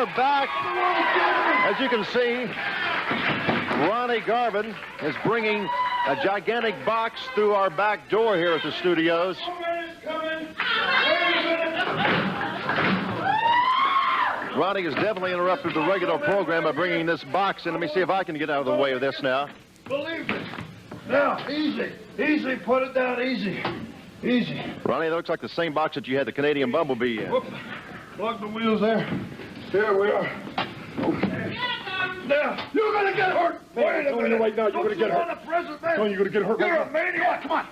we're back. As you can see, Ronnie Garvin is bringing a gigantic box through our back door here at the studios. Ronnie has definitely interrupted the regular program by bringing this box in. Let me see if I can get out of the way of this now. Believe me. Now, easy. Easy, put it down, easy. Easy. Ronnie, that looks like the same box that you had the Canadian Bumblebee in. Whoop. Plug the wheels there. Here we are. Okay. Now, you're going to get hurt. Wait a minute. Right now, you're going to get hurt. The president, man. No, you're going to get hurt. You're a maniac. Come on.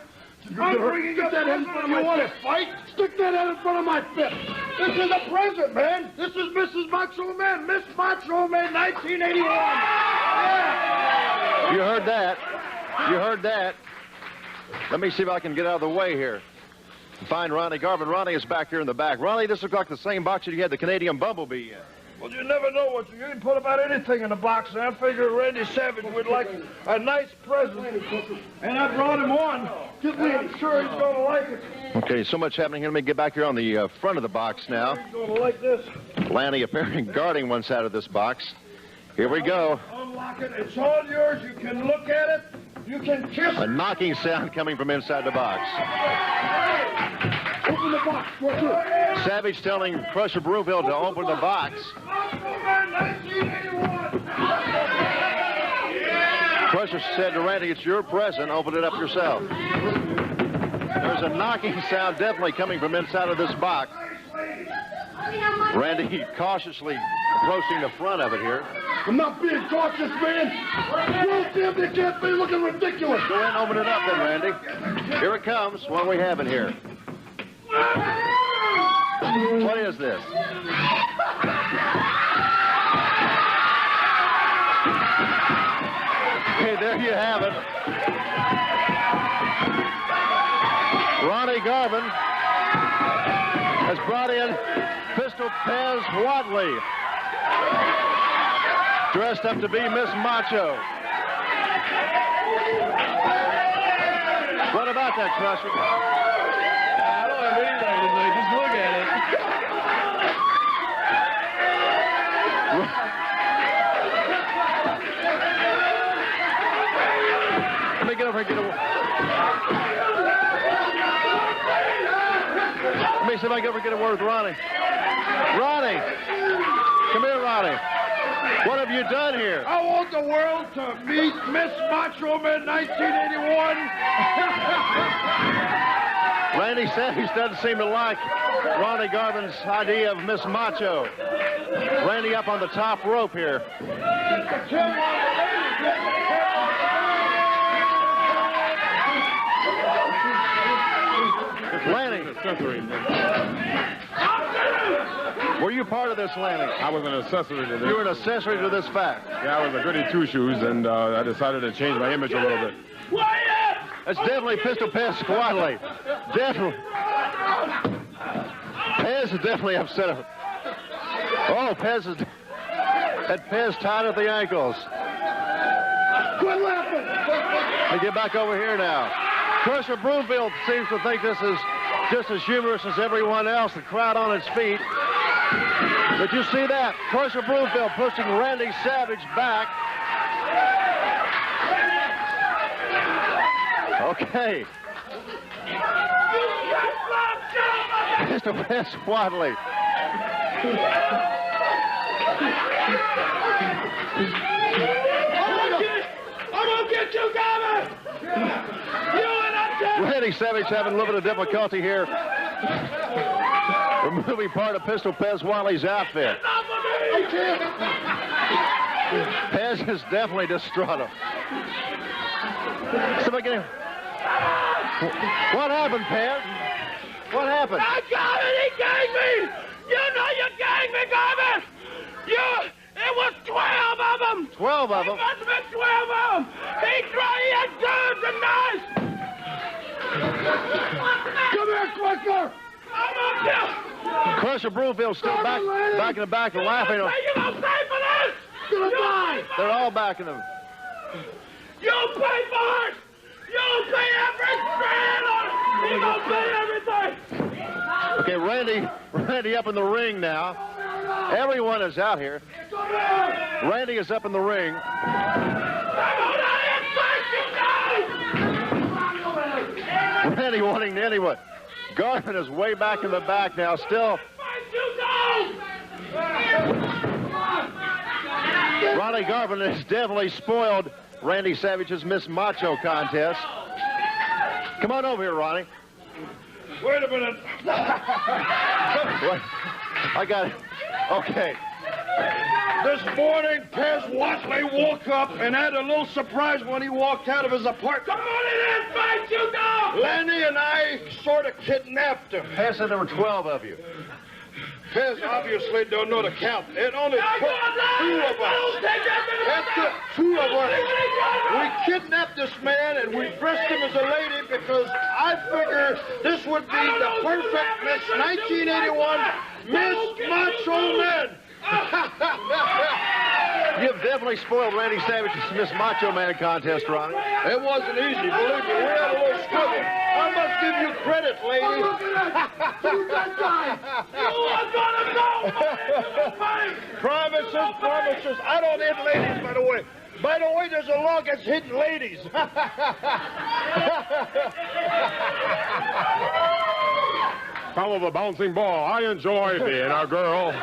I'm bringing Stick that head in front of my fist. Fight? Stick that head in front of my fist. This is the president, man. This is Mrs. Macho Man. Miss Macho Man, 1981. Yeah. You heard that. You heard that. Let me see if I can get out of the way here. Find Ronnie Garvin. Ronnie is back here in the back. Ronnie, this looks like the same box that you had the Canadian Bumblebee in. Well, you never know what you can put about anything in the box. And I figure Randy Savage would like a nice present. And I brought him one. I'm sure he's going to like it. Okay, so much happening here. Let me get back here on the front of the box now. He's going to like this. Lanny apparently guarding one side of this box. Here we go. Unlock it. It's all yours. You can look at it. You can kiss A it. knocking sound coming from inside the box. Open the box. Go through. Savage telling Crusher Broomfield to open the box. Crusher said to Randy, it's your present. Open it up yourself. There's a knocking sound definitely coming from inside of this box. Randy cautiously approaching the front of it here. I'm not being cautious, man. You damn, they can't be looking ridiculous. Go ahead and open it up then, Randy. Here it comes. What do we have in here? What is this? Okay, there you have it. Ronnie Garvin has brought in Pistol Pez Wadley, dressed up to be Miss Macho. What about that, Crusher? I don't have anything to say. Just look at it. Let me get over and get a... Let me see if I can get over and get a word with Ronnie. Ronnie! Come here, Ronnie. What have you done here? I want the world to meet Miss Macho Man 1981. Randy Savage doesn't seem to like Ronnie Garvin's idea of Miss Macho. Randy up on the top rope here. Lanny. Were you part of this, Lanny? I was an accessory to this. You were an accessory to this fact. Yeah, I was a goody two-shoes, and I decided to change my image a little bit. That's definitely Pistol Pez Wadley. Definitely. Pez is definitely upset. Oh, Pez is... Had Pez tied at the ankles. Quit laughing. Let me get back over here now. Crusher Broomfield seems to think this is just as humorous as everyone else. The crowd on its feet. Did you see that? Crusher Broomfield pushing Randy Savage back. Okay. Mr. Pez Wadley. I'm gonna get you, Garvin! Randy Savage having a little bit of difficulty here. Removing part of Pistol Pez Wadley's outfit. Pez is definitely distraught. Somebody What happened, Pez? What happened? I got it! He gagged me! You know you gagged me, Garvin! It was 12 of them! 12 of them? It must have been 12 of them! He had guns and knives! Come here, quicker! I'm up here! Crusher Broomfield still back in the back and laughing. You're gonna pay for this! Gonna die! They're all backing him. You'll pay for it! You'll pay every strand on it! You're gonna pay everything! Okay, Randy up in the ring now. Everyone is out here. Randy is up in the ring. Randy wanting to anyone. Garvin is way back in the back now, still. Ronnie Garvin has definitely spoiled Randy Savage's Miss Macho contest. Come on over here, Ronnie. Wait a minute. What? I got it. Okay. This morning, Pez Watley woke up and had a little surprise when he walked out of his apartment. Come on in and fight, you dog! Lenny and I sort of kidnapped him. Pez said there were 12 of you. Pez obviously don't know the count. It only took 2 of us. After 2 of us, we kidnapped this man and we dressed him as a lady because I figured this would be the perfect Miss 1981 Miss Macho Man. You've definitely spoiled Randy Savage's Miss Macho Man contest, Ronnie. It wasn't easy, believe me. We had a little struggle. I must give you credit, lady. Who's that guy? You are gonna go! Promises, promises. I don't hit ladies, by the way. By the way, there's a law against hitting ladies. Follow the bouncing ball. I enjoy being a girl.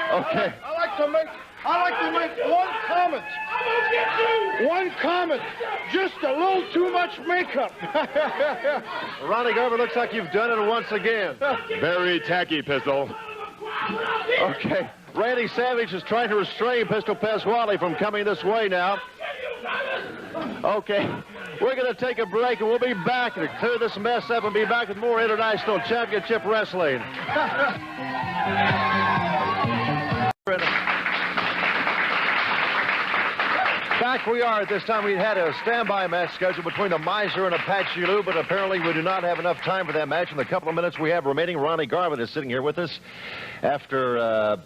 I like to make one comment. One comment. Just a little too much makeup. Ronnie Garvin, looks like you've done it once again. Very tacky, Pistol. Okay. Randy Savage is trying to restrain Pistol Pez Watley from coming this way now. Okay. We're going to take a break, and we'll be back to clear this mess up and be back with more International Championship Wrestling. Back we are at this time. We had a standby match scheduled between a Miser and Apache Lou, but apparently we do not have enough time for that match. In the couple of minutes we have remaining, Ronnie Garvin is sitting here with us after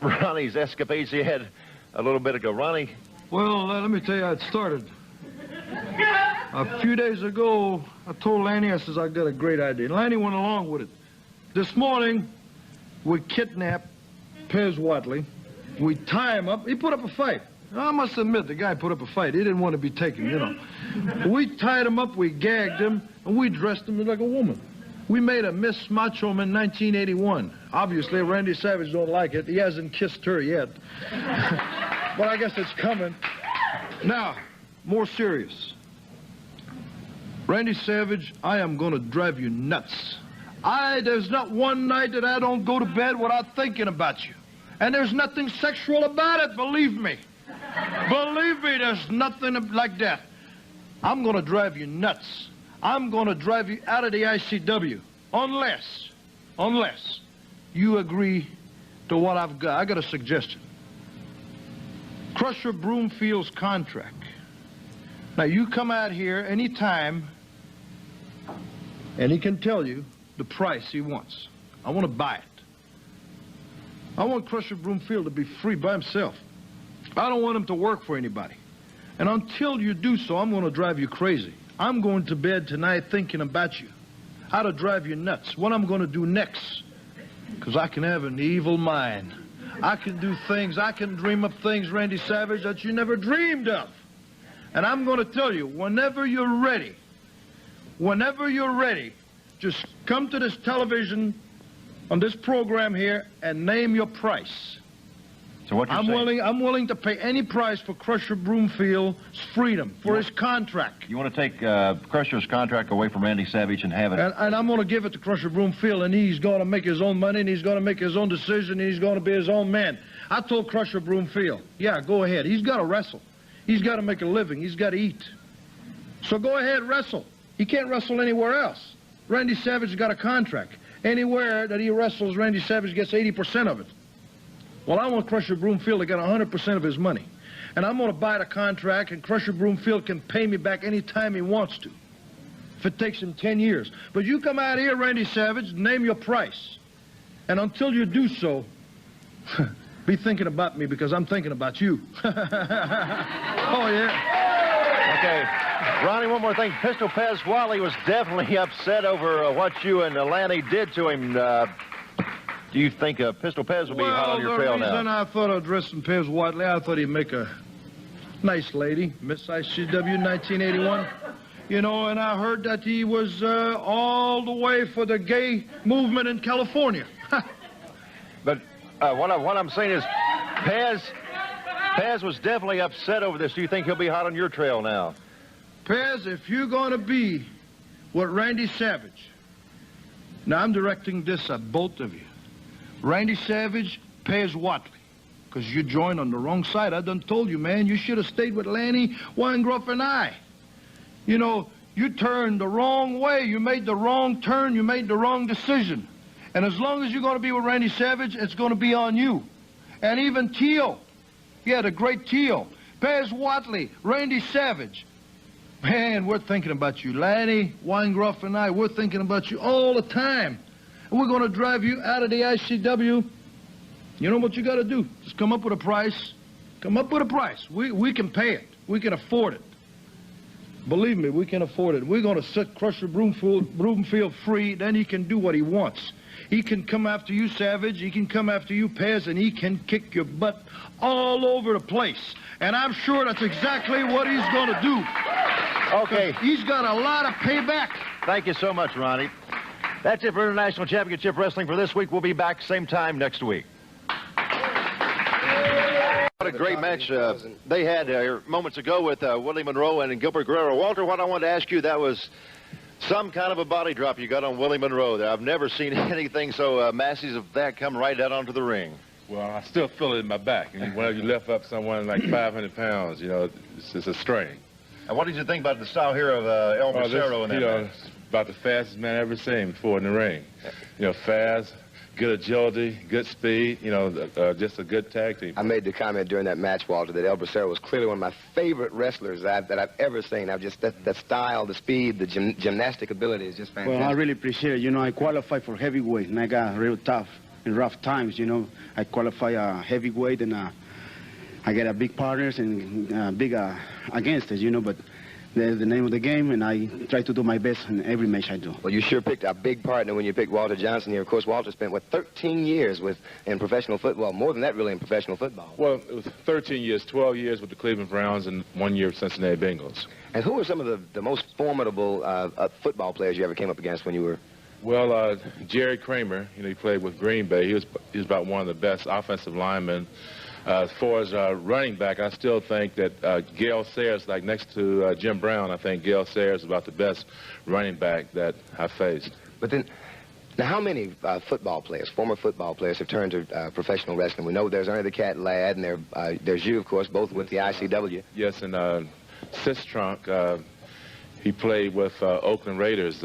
Ronnie's escapades he had a little bit ago. Ronnie? Well, let me tell you how it started. A few days ago, I told Lanny, I says, I got a great idea. And Lanny went along with it. This morning, we kidnapped Pez Watley. We tie him up. He put up a fight. I must admit, the guy put up a fight. He didn't want to be taken, you know. We tied him up, we gagged him, and we dressed him like a woman. We made a Miss Macho Man 1981. Obviously, Randy Savage don't like it. He hasn't kissed her yet. But I guess it's coming. Now, more serious. Randy Savage, I am going to drive you nuts. There's not one night that I don't go to bed without thinking about you. And there's nothing sexual about it, believe me. Believe me, there's nothing like that. I'm going to drive you nuts. I'm going to drive you out of the ICW. Unless you agree to what I've got. I got a suggestion. Crusher Broomfield's contract. Now, you come out here anytime, and he can tell you the price he wants. I want to buy it. I want Crusher Broomfield to be free by himself. I don't want him to work for anybody. And until you do so, I'm going to drive you crazy. I'm going to bed tonight thinking about you. How to drive you nuts. What I'm going to do next. Because I can have an evil mind. I can do things, I can dream up things, Randy Savage, that you never dreamed of. And I'm going to tell you, whenever you're ready, just come to this television on this program here and name your price. So what you're saying? I'm willing to pay any price for Crusher Broomfield's freedom, for his contract. You want to take Crusher's contract away from Randy Savage and have it? And I'm going to give it to Crusher Broomfield, and he's going to make his own money, and he's going to make his own decision, and he's going to be his own man. I told Crusher Broomfield, yeah, go ahead. He's got to wrestle. He's got to make a living. He's got to eat. So go ahead, wrestle. He can't wrestle anywhere else. Randy Savage has got a contract. Anywhere that he wrestles, Randy Savage gets 80% of it. Well, I want Crusher Broomfield to get 100% of his money. And I'm going to buy the contract, and Crusher Broomfield can pay me back any time he wants to, if it takes him 10 years. But you come out here, Randy Savage, name your price. And until you do so, be thinking about me, because I'm thinking about you. Oh, yeah. Okay. Ronnie, one more thing. Pistol Pez Watley was definitely upset over what you and Lanny did to him Do you think Pistol Pez will be hot on your trail now? Well, the reason I thought of dressing Pez Watley, I thought he'd make a nice lady, Miss ICW 1981. You know, and I heard that he was all the way for the gay movement in California. But what I'm saying is, Pez was definitely upset over this. Do you think he'll be hot on your trail now? Pez, if you're going to be with Randy Savage, now I'm directing this at both of you. Randy Savage, Pez Watley, because you joined on the wrong side. I done told you, man, you should have stayed with Lanny, Weingruff, and I. You know, you turned the wrong way. You made the wrong turn. You made the wrong decision. And as long as you're going to be with Randy Savage, it's going to be on you. And even Teal. Yeah, the great Teal. Pez Watley, Randy Savage. Man, we're thinking about you. Lanny, Weingruff, and I, we're thinking about you all the time. And we're going to drive you out of the ICW. You know what you got to do? Just come up with a price. Come up with a price. We can pay it. We can afford it. Believe me, we can afford it. We're going to set Crusher Broomfield free. Then he can do what he wants. He can come after you, Savage. He can come after you, Pez, and he can kick your butt all over the place. And I'm sure that's exactly what he's going to do. Okay. He's got a lot of payback. Thank you so much, Ronnie. That's it for International Championship Wrestling for this week. We'll be back same time next week. What a great match they had moments ago with Willie Monroe and Gilbert Guerrero. Walter, what I wanted to ask you, that was some kind of a body drop you got on Willie Monroe there. I've never seen anything so massive as that come right out onto the ring. Well, I still feel it in my back. And whenever you lift up someone like 500 pounds, you know, it's just a strain. And what did you think about the style here of El Bracero in that match? About the fastest man I ever seen before in the ring. You know, fast, good agility, good speed, you know, just a good tag team. I made the comment during that match, Walter, that El Bracero was clearly one of my favorite wrestlers that I've ever seen. I've just, that style, the speed, the gymnastic ability is just fantastic. Well, I really appreciate it. You know, I qualified for heavyweight, and I got real tough in rough times, you know. I qualify heavyweight, and I get a big partners and big against it, you know, but there's the name of the game, and I try to do my best in every match I do. Well, you sure picked a big partner when you picked Walter Johnson here. Of course, Walter spent, what, 13 years in professional football, more than that, really, in professional football. Well, it was 13 years, 12 years with the Cleveland Browns and 1 year with Cincinnati Bengals. And who were some of the most formidable football players you ever came up against when you were... Well, Jerry Kramer, you know, he played with Green Bay. He was about one of the best offensive linemen. As far as running back, I still think that Gale Sayers, like next to Jim Brown, I think Gale Sayers is about the best running back that I faced. But then, now how many football players, former football players, have turned to professional wrestling? We know there's Ernie the Cat Ladd, and there's you, of course, both with the ICW. Yes, and Sistrunk, he played with Oakland Raiders,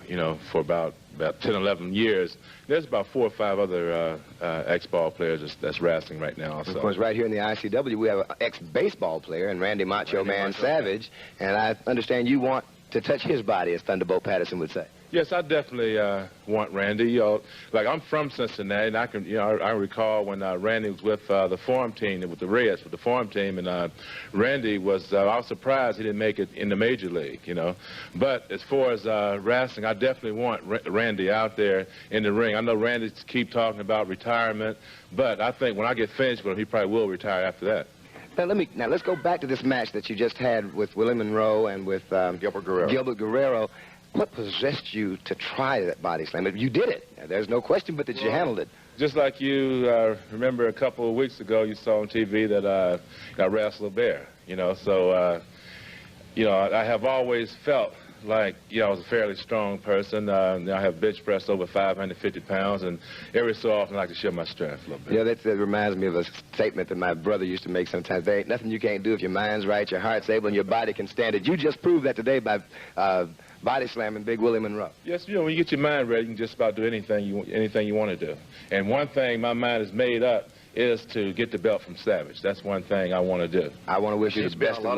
you know, for about 10, 11 years. There's about 4 or 5 other ex-ball players that's wrestling right now. Also. Of course, right here in the ICW, we have an ex-baseball player, and Randy Macho Man Savage, and I understand you want to touch his body, as Thunderbolt Patterson would say. Yes, I definitely want Randy. You know, like, I'm from Cincinnati, and I can, you know, I recall when Randy was with the farm team, with the Reds, with the farm team, and Randy was, I was surprised he didn't make it in the major league, you know. But as far as wrestling, I definitely want Randy out there in the ring. I know Randy keep talking about retirement, but I think when I get finished with him, he probably will retire after that. Now let's go back to this match that you just had with Willie Monroe and with Gilbert Guerrero. What possessed you to try that body slam? You did it. There's no question but that you handled it. Just like you remember a couple of weeks ago, you saw on TV that I wrestled a bear, you know. So, you know, I have always felt like, you know, I was a fairly strong person. I have bench pressed over 550 pounds, and every so often I like to show my strength a little bit. You know, that reminds me of a statement that my brother used to make sometimes. There ain't nothing you can't do if your mind's right, your heart's able, and your body can stand it. You just proved that today by body slamming Big Willie Monroe. Yes, you know, when you get your mind ready, you can just about do anything you want to do. And one thing my mind is made up is to get the belt from Savage. That's one thing I want to do. I want to wish you the best of luck.